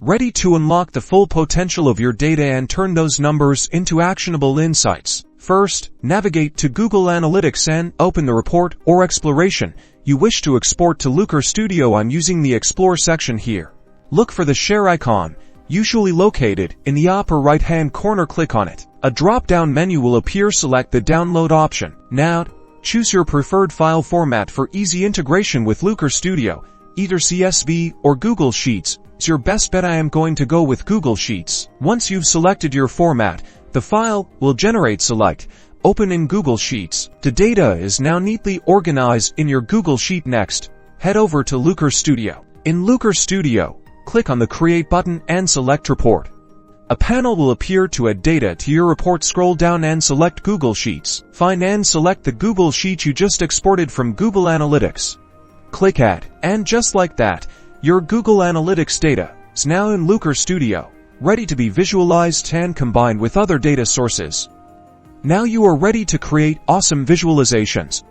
Ready to unlock the full potential of your data and turn those numbers into actionable insights. First, navigate to Google Analytics and open the report or exploration you wish to export to Looker Studio on using the Explore section here. Look for the share icon, usually located in the upper right-hand corner. Click on it. A drop-down menu will appear. Select the download option. Now, choose your preferred file format for easy integration with Looker Studio, either CSV or Google Sheets. It's your best bet. I am going to go with Google Sheets. Once you've selected your format, the file will generate. Select Open in Google Sheets. The data is now neatly organized in your Google Sheet. Next, head over to Looker Studio. In Looker Studio, click on the Create button and select Report. A panel will appear to add data to your report. Scroll down and select Google Sheets. Find and select the Google Sheet you just exported from Google Analytics. Click Add, and just like that, your Google Analytics data is now in Looker Studio, ready to be visualized and combined with other data sources. Now you are ready to create awesome visualizations.